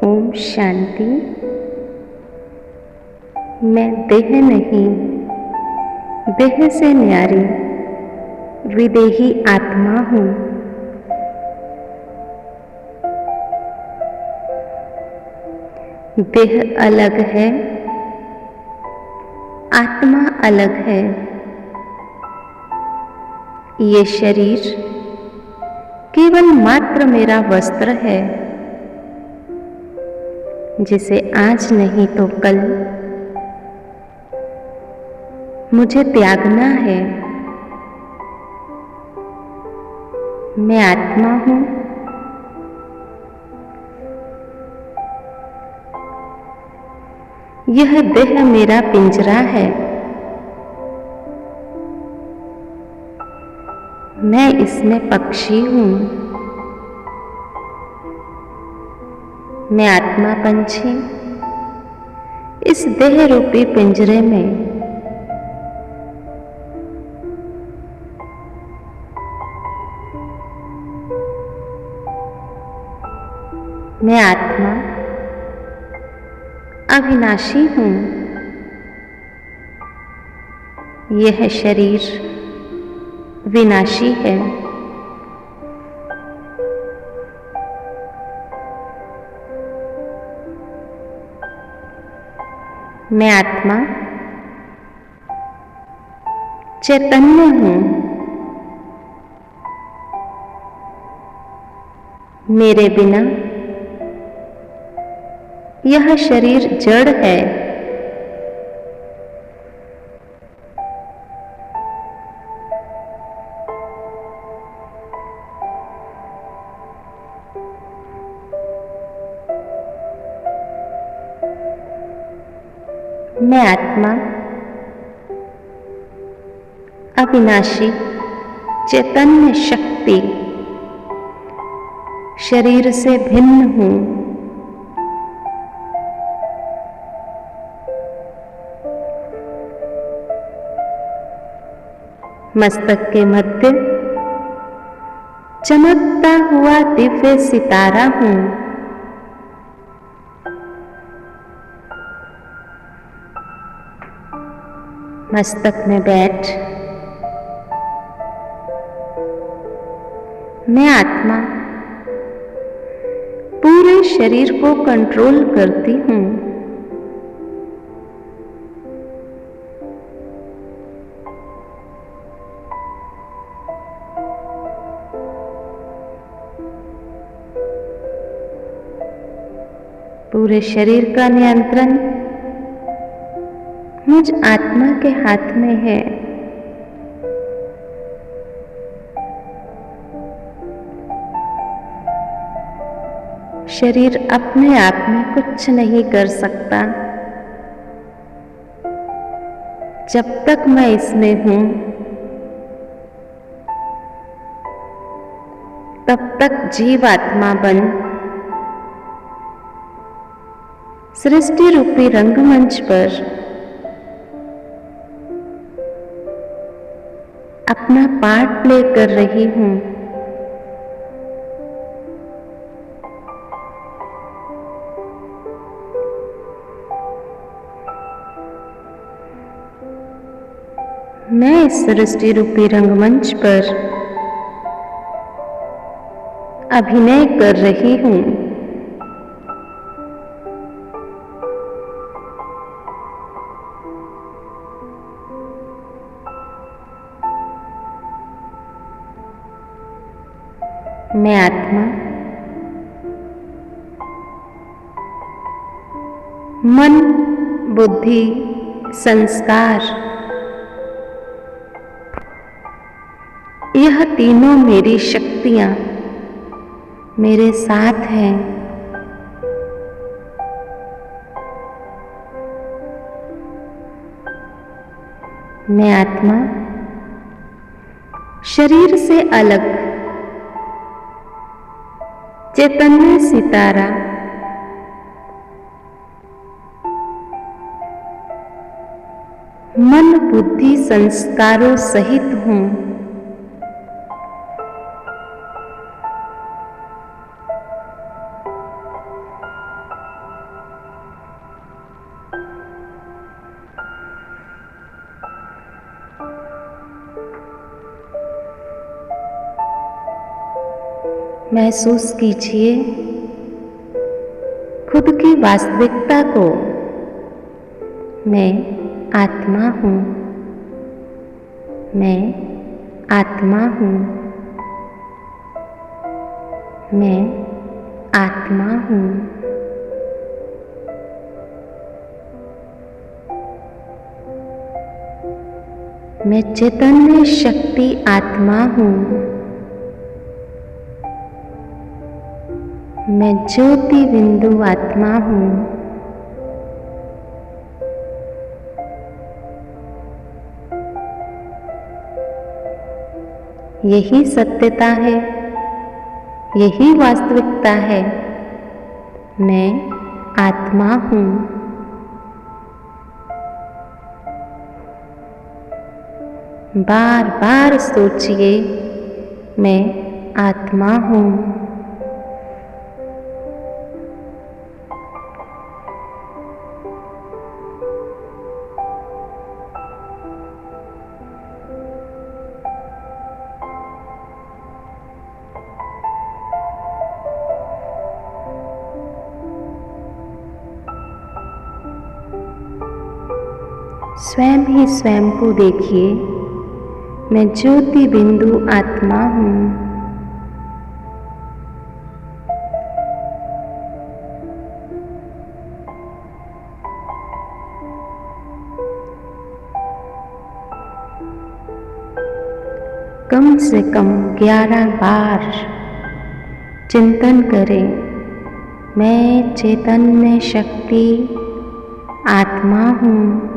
ओम शांति। मैं देह नहीं, देह से न्यारी विदेही आत्मा हूँ। देह अलग है, आत्मा अलग है। ये शरीर केवल मात्र मेरा वस्त्र है, जिसे आज नहीं तो कल मुझे त्यागना है। मैं आत्मा हूँ। यह देह मेरा पिंजरा है। मैं इसमें पक्षी हूँ। मैं आत्मा पंछी इस देह रूपी पिंजरे में मैं आत्मा अविनाशी हूँ। यह शरीर विनाशी है। मैं आत्मा चैतन्य हूँ। मेरे बिना यह शरीर जड़ है। मैं आत्मा अविनाशी चैतन्य शक्ति शरीर से भिन्न हूँ। मस्तक के मध्य चमकता हुआ दिव्य सितारा हूँ। मस्तक में बैठ मैं आत्मा पूरे शरीर को कंट्रोल करती हूँ। पूरे शरीर का नियंत्रण मुझ आत्मा के हाथ में है। शरीर अपने आप में कुछ नहीं कर सकता। जब तक मैं इसमें हूँ, तब तक जीवात्मा बन सृष्टि रूपी रंगमंच पर अपना पार्ट प्ले कर रही हूँ। मैं इस सृष्टि रूपी रंगमंच पर अभिनय कर रही हूँ। मैं आत्मा मन, बुद्धि, संस्कार यह तीनों मेरी शक्तियां मेरे साथ हैं। मैं आत्मा शरीर से अलग चैतन्य सितारा मन, बुद्धि, संस्कारों सहित हूँ। महसूस कीजिए खुद की वास्तविकता को। मैं आत्मा हूँ, मैं आत्मा हूँ, मैं आत्मा हूँ। मैं चैतन्य शक्ति आत्मा हूँ, मैं ज्योति बिंदु आत्मा हूँ। यही सत्यता है, यही वास्तविकता है। मैं आत्मा हूँ। बार बार सोचिए, मैं आत्मा हूँ। स्वयं ही स्वयं को देखिए, मैं ज्योति बिंदु आत्मा हूँ। कम से कम 11 बार चिंतन करें, मैं चैतन्य शक्ति आत्मा हूँ।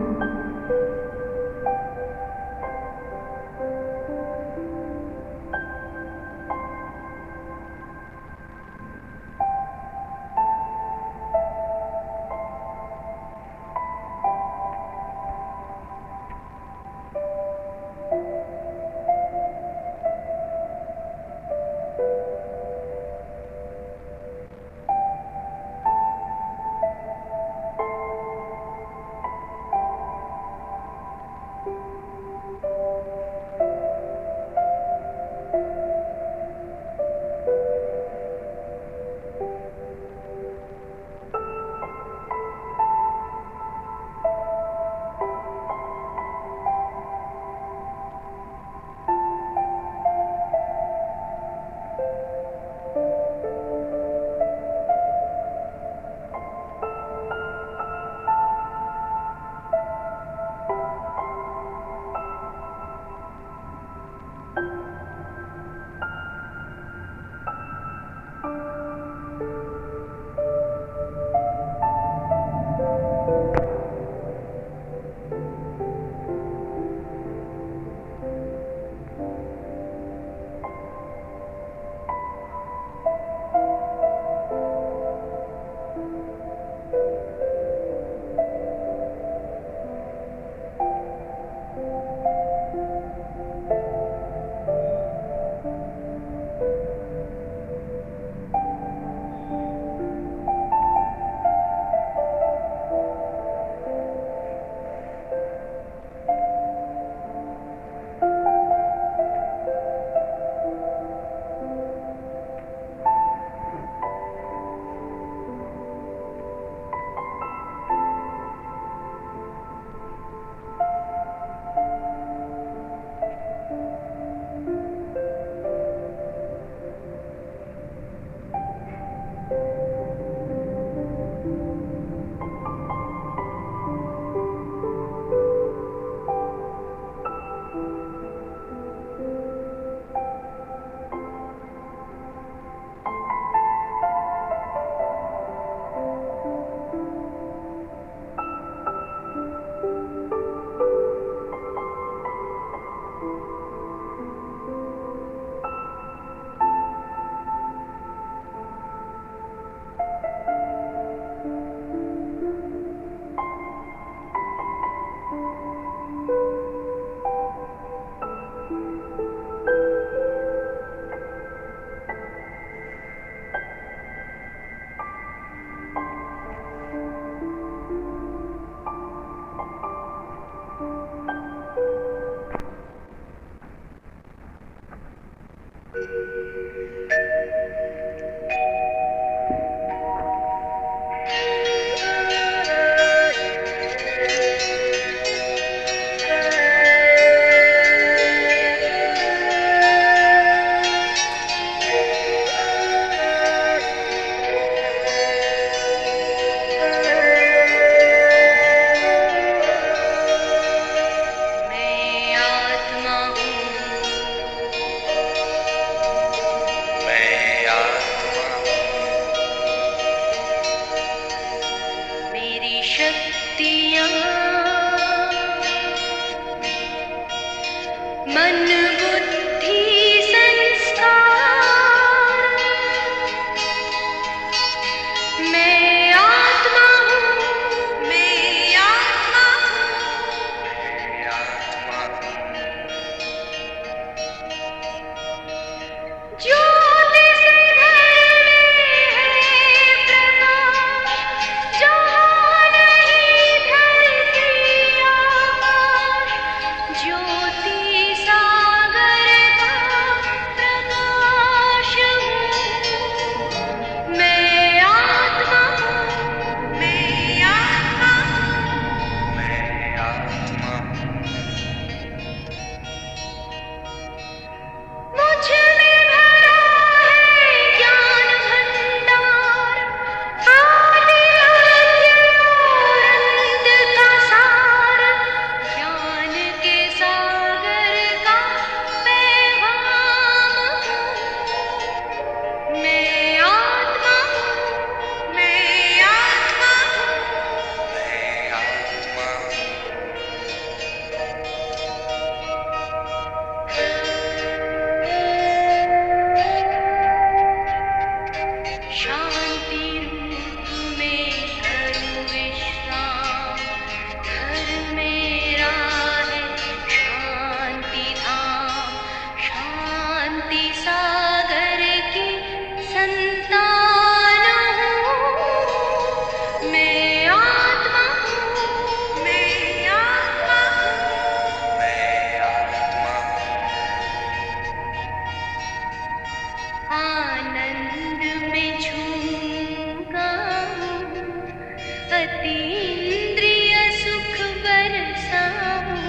अतीन्द्रिय सुख बरसाऊं,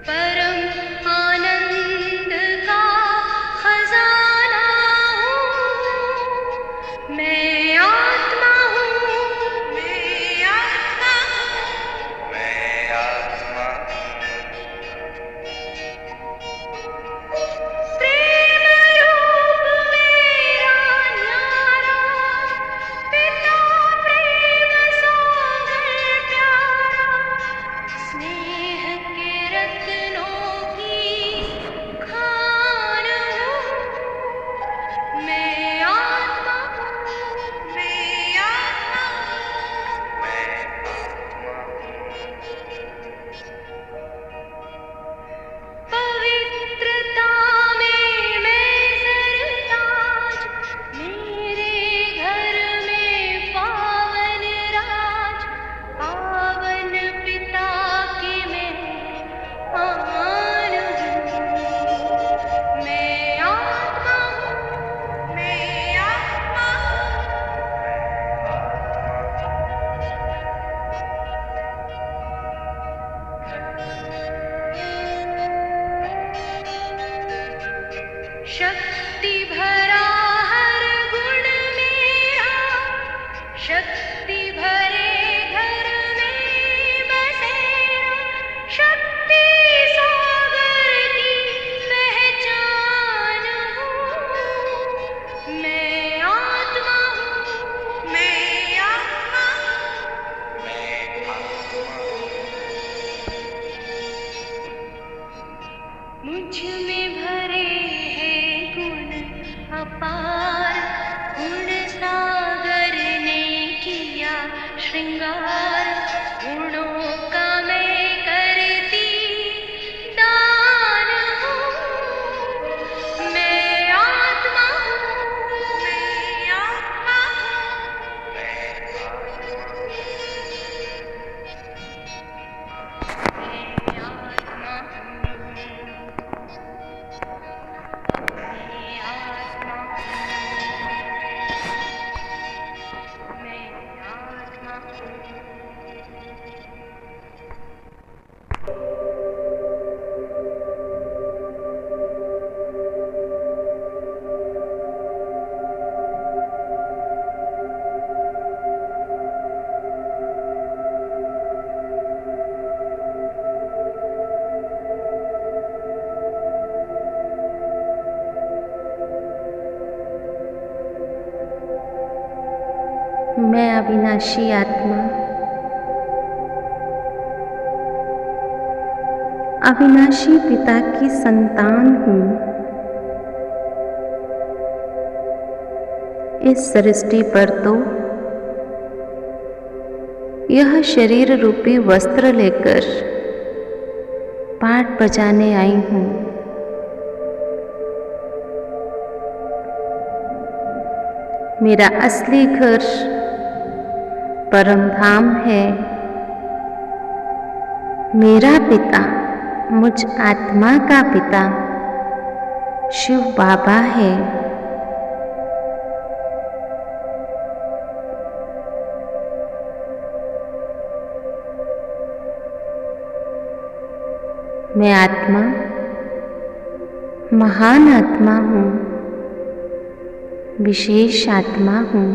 परम आनंद का खजाना हूँ। मैं आत्मा हूँ, मैं आत्मा हूँ, मैं आत्मा हूँ। प्रेम रूप मेरा न्यारा, पिता प्रेम सागर प्यारा, स्नेह के रत्नों की खान हूँ। मैं आत्मा हूँ, मैं आत्मा हूँ, मैं आत्मा हूँ। पवित्रता में मैं सरताज, मेरे घर में पावन राज, पावन पिता की मैं आन हूँ। मैं आत्मा हूँ, मैं आत्मा हूँ। शक्ति भरा हर गुण मेरा, शक्ति भरे घर में बसेरा, शक्ति सागर की पहचान हूँ। मैं आत्मा हूँ, मैं आत्मा हूँ, मैं आत्मा हूँ। मुझ में भरे हैं गुण अपार, गुण सागर ने किया श्रृंगार, गुणों का मैं करती दान हूँ। मैं आत्मा हूँ, मैं आत्मा हूँ, मैं आत्मा हूँ। मैं आत्मा मैं अविनाशी आत्मा, अविनाशी पिता की संतान हूँ। इस सृष्टि पर तो यह शरीर रूपी वस्त्र लेकर पाठ बजाने आई हूँ। मेरा असली घर परम धाम है। मेरा पिता, मुझ आत्मा का पिता शिव बाबा है। मैं आत्मा, महान आत्मा हूँ, विशेष आत्मा हूँ,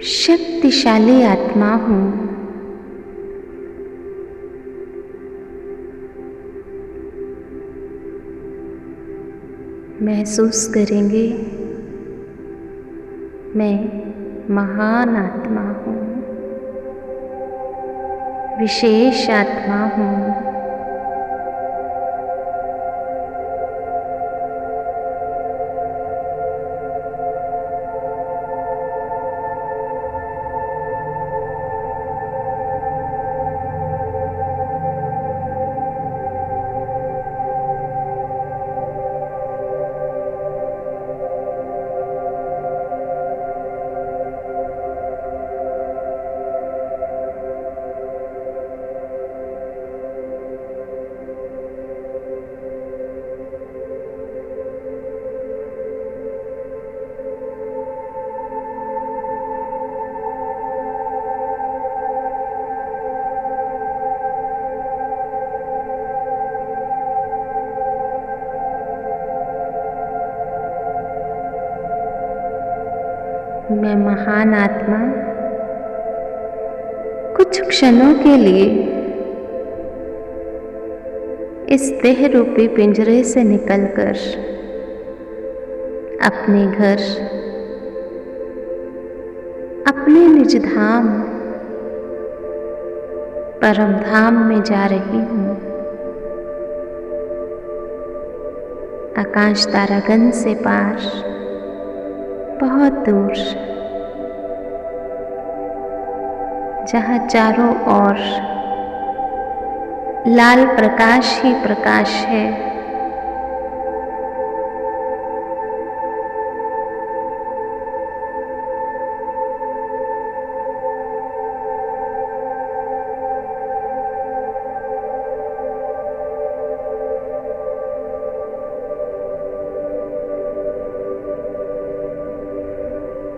शक्तिशाली आत्मा हूँ। महसूस करेंगे, मैं महान आत्मा हूँ, विशेष आत्मा हूँ। मैं महान आत्मा कुछ क्षणों के लिए इस देह रूपी पिंजरे से निकलकर अपने घर, अपने निज धाम परम धाम में जा रही हूँ। आकाश तारागण से पार, बहुत दूर, जहाँ चारों ओर लाल प्रकाश ही प्रकाश है।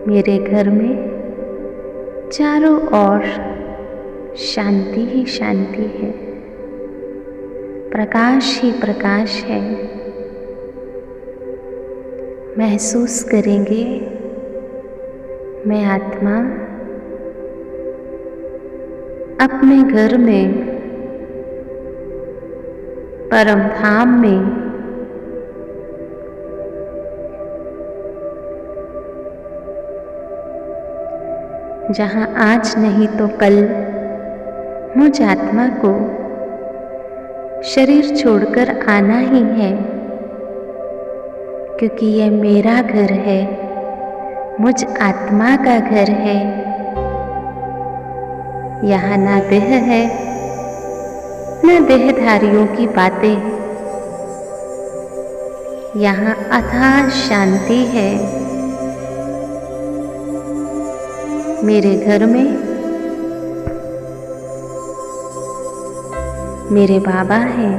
मेरे घर में चारों ओर शांति ही शांति है, प्रकाश ही प्रकाश है। महसूस करेंगे, मैं आत्मा अपने घर में, परम धाम में जहाँ आज नहीं तो कल मुझ आत्मा को शरीर छोड़कर आना ही है, क्योंकि यह मेरा घर है, मुझ आत्मा का घर है। यहाँ ना देह है, ना देहधारियों की बातें। यहाँ अथाह शांति है। मेरे घर में मेरे बाबा हैं,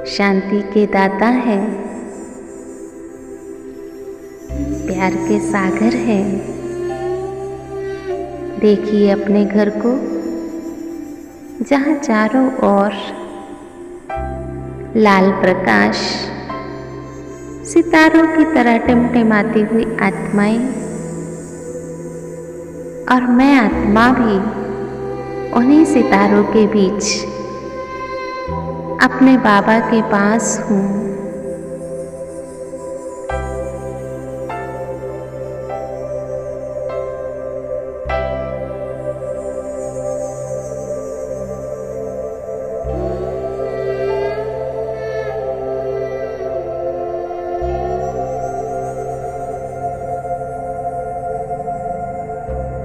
शांति के दाता हैं, प्यार के सागर हैं। देखिए अपने घर को, जहाँ चारों ओर लाल प्रकाश सितारों की तरह टिमटिमाती हुई आत्माएं, और मैं आत्मा भी उन्हीं सितारों के बीच अपने बाबा के पास हूँ।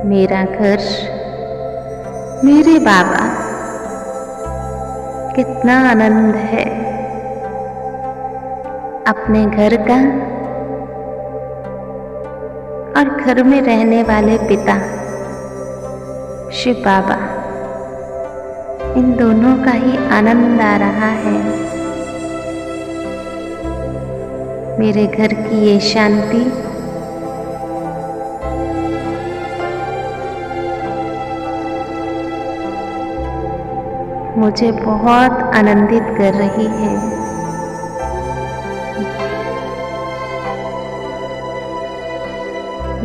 मेरा घर, मेरे बाबा, कितना आनंद है अपने घर का और घर में रहने वाले पिता शिव बाबा, इन दोनों का ही आनंद आ रहा है। मेरे घर की ये शांति मुझे बहुत आनंदित कर रही है।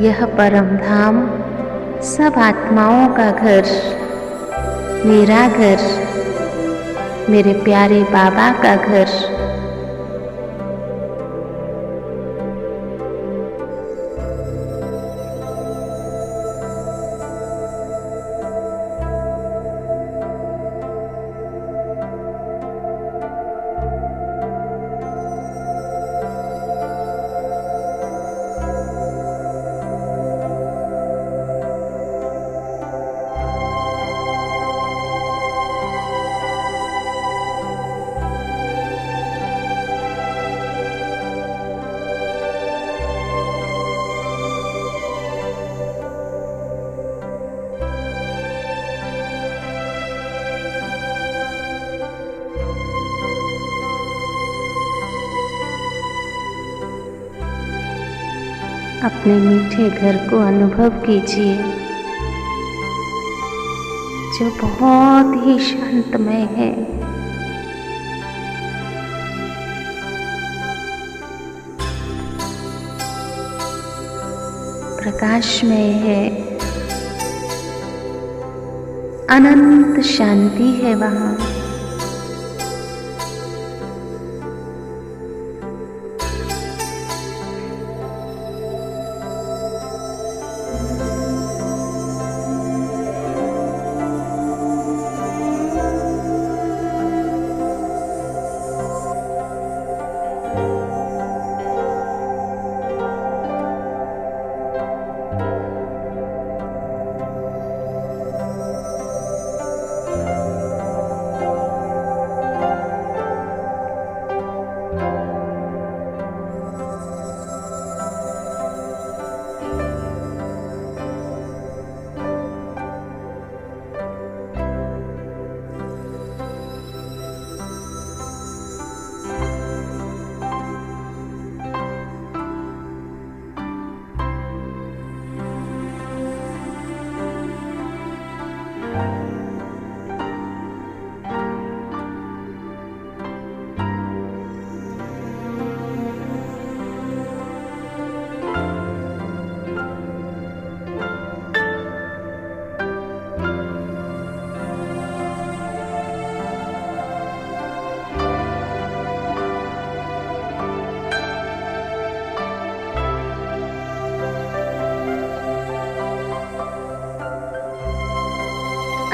यह परम धाम सब आत्माओं का घर, मेरा घर, मेरे प्यारे बाबा का घर। अपने मीठे घर को अनुभव कीजिए, जो बहुत ही शांतमय है। प्रकाशमय है, अनंत शांति है वहाँ।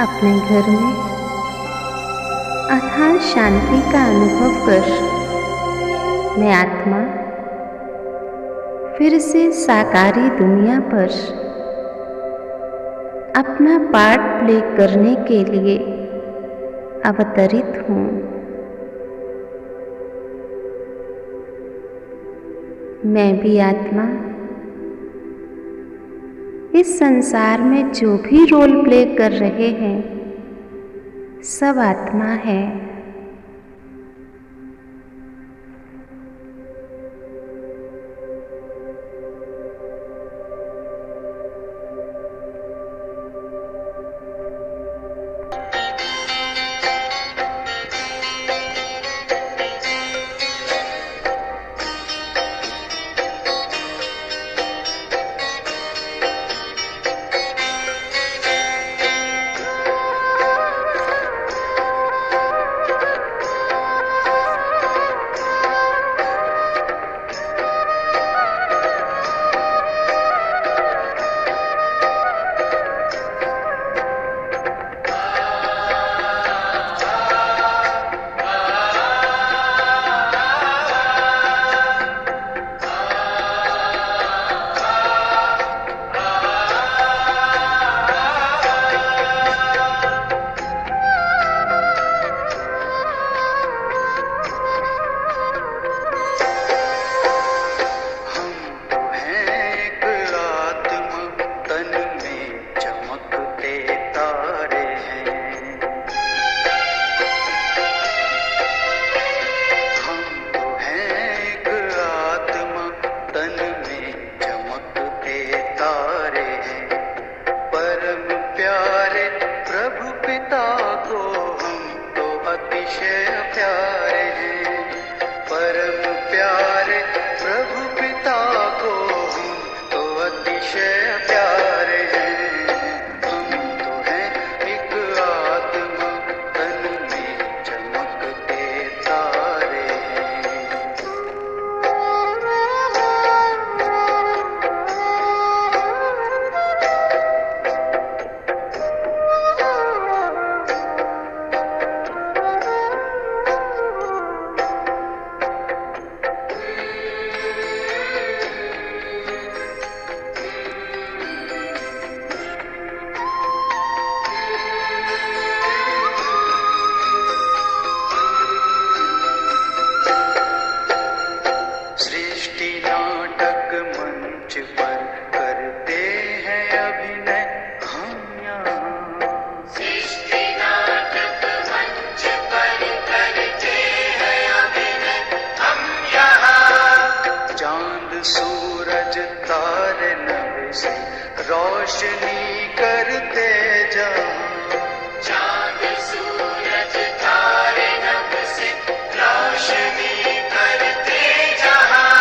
अपने घर में अथाह शांति का अनुभव कर मैं आत्मा फिर से साकारी दुनिया पर अपना पार्ट प्ले करने के लिए अवतरित हूँ। मैं भी आत्मा इस संसार में जो भी रोल प्ले कर रहे हैं सब आत्मा है। रोशनी करते जाओ। चांद सूरज तारे नभ से रोशनी करते जहां।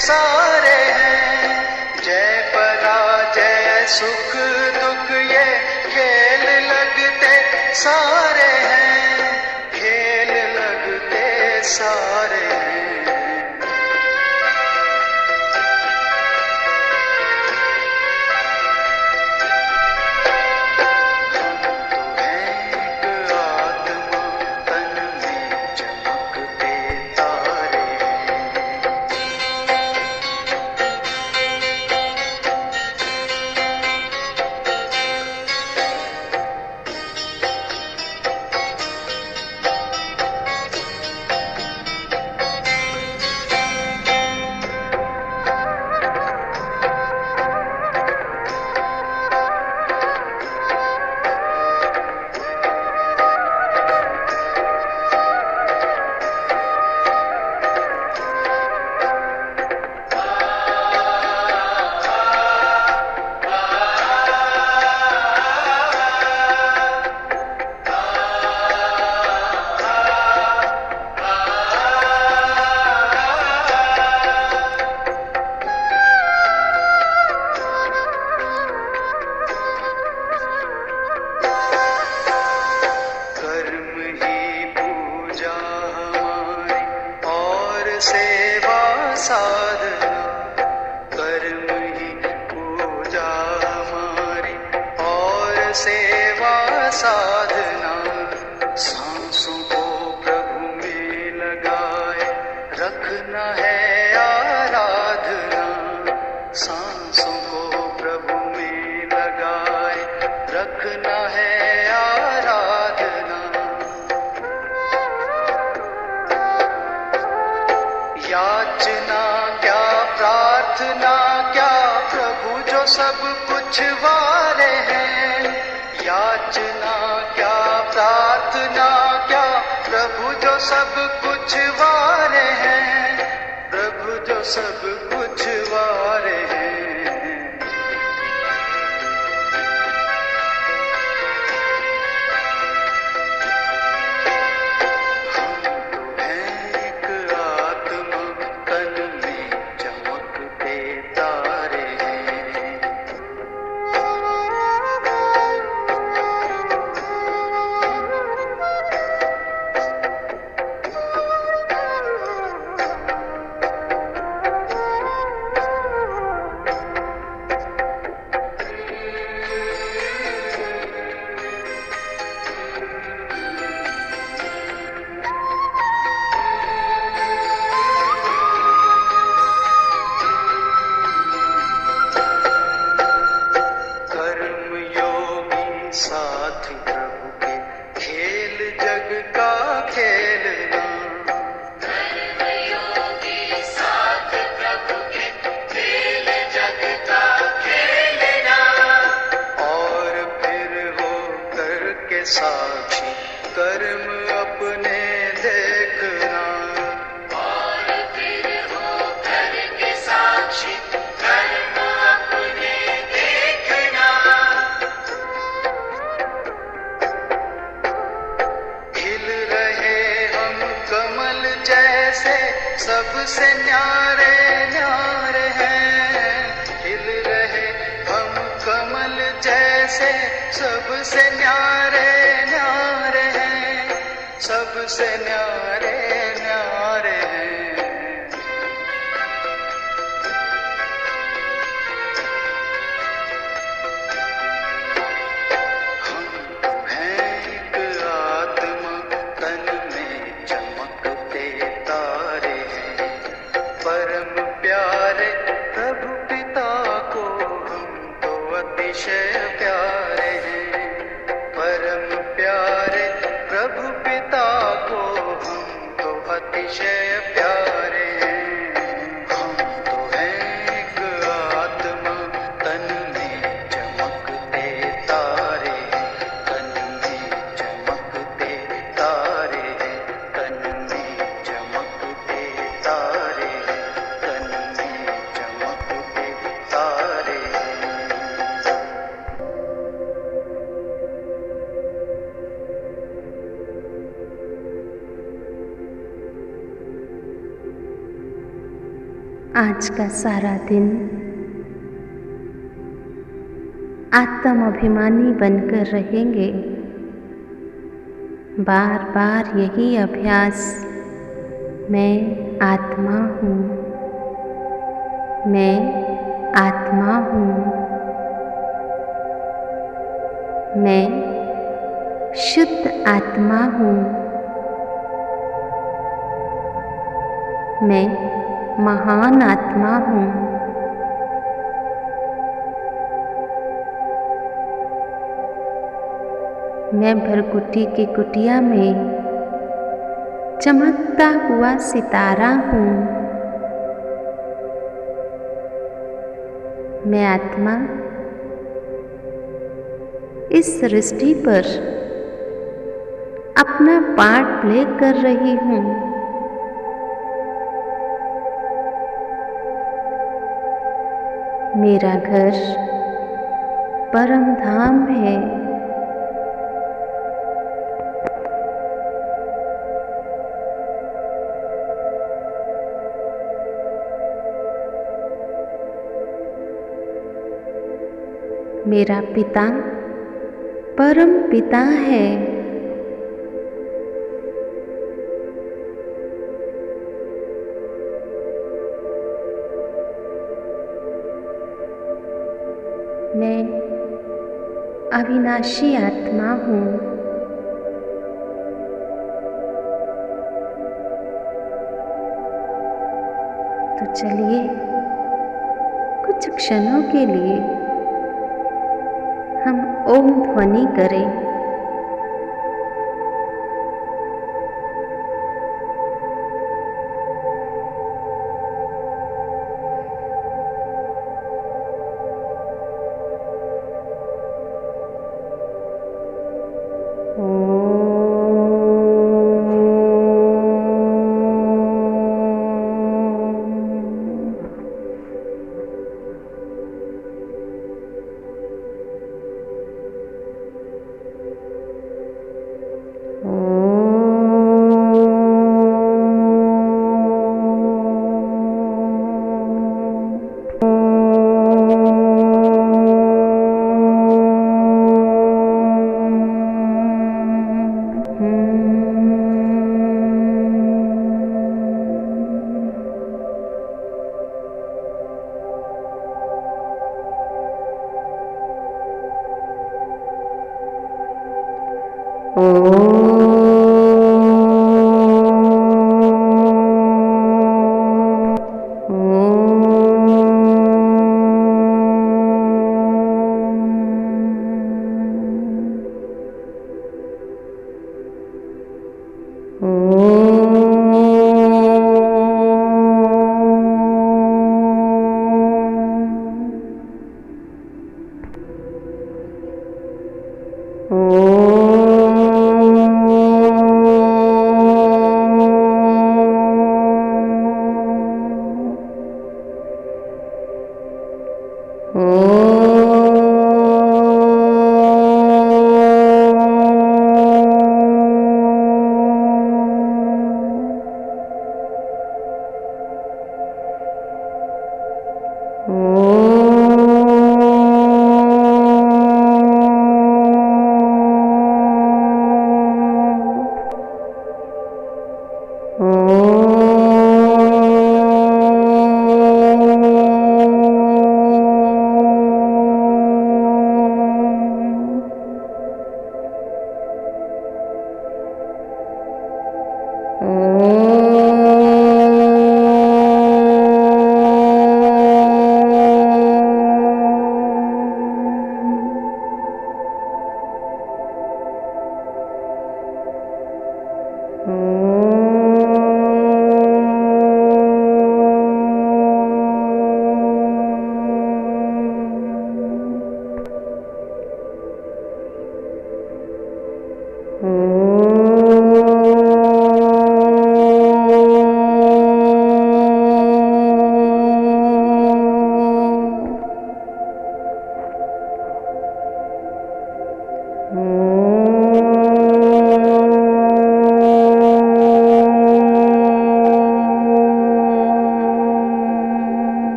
सारे हैं। जय पराजय सुख दुख ये खेल लगते सारे हैं, खेल लगते सारे हैं। साधना कर्म ही पूजा हमारी और सेवा साधना। सांसों को प्रभु में लगाए रखना है आराधना। सांसों को प्रभु में लगाए रखना है आराधना। याचना क्या प्रार्थना क्या प्रभु जो सब कुछ वारे हैं। याचना क्या प्रार्थना क्या प्रभु जो सब कुछ वारे हैं। प्रभु जो सब कुछ वारे हैं। साथी प्रभु के खेल जग का खेलना। कर्मयोगी साथ प्रभु के खेल जग का खेलना। और फिर हो करके साक्षी कर्म अपने देखना। और फिर हो करके साक्षी कर्म अपने देखना। कमल जैसे सबसे न्यारे न्यारे हैं। खिल रहे हम कमल जैसे सबसे न्यारे न्यारे हैं। सबसे न्यारे न्यारे हैं। हम हैं एक आत्मा तन में चमकते तारे हैं। परम प्यारे प्रभु पिता को हम तो अतिशय प्यारे हैं। परम प्यारे प्रभु पिता को हम आज का सारा दिन आत्म अभिमानी बनकर रहेंगे। बार बार यही अभ्यास, मैं आत्मा हूँ, मैं आत्मा हूँ, मैं शुद्ध आत्मा हूँ, मैं महान आत्मा हूँ। मैं भरकुटी की कुटिया में चमकता हुआ सितारा हूँ। मैं आत्मा इस सृष्टि पर अपना पार्ट प्ले कर रही हूँ। मेरा घर परम धाम है। मेरा पिता परम पिता है। मैं अविनाशी आत्मा हूँ। तो चलिए कुछ क्षणों के लिए हम ओम ध्वनि करें।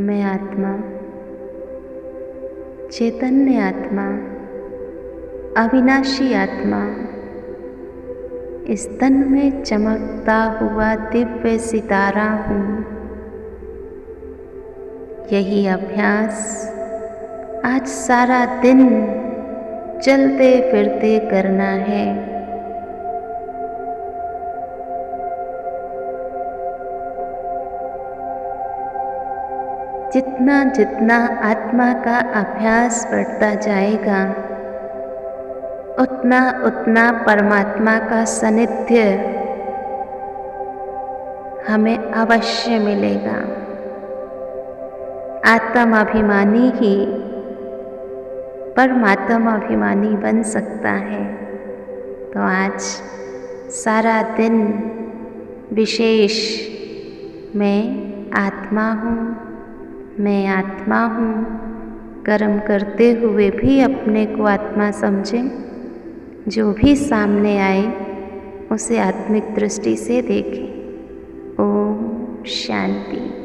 मैं आत्मा, चैतन्य आत्मा, अविनाशी आत्मा, इस तन में चमकता हुआ दिव्य सितारा हूँ। यही अभ्यास आज सारा दिन चलते फिरते करना है। जितना जितना आत्मा का अभ्यास बढ़ता जाएगा, उतना उतना परमात्मा का सानिध्य हमें अवश्य मिलेगा। आत्माभिमानी ही परमात्माभिमानी बन सकता है। तो आज सारा दिन विशेष मैं आत्मा हूँ, मैं आत्मा हूँ, कर्म करते हुए भी अपने को आत्मा समझें। जो भी सामने आए उसे आत्मिक दृष्टि से देखें। ओम शांति।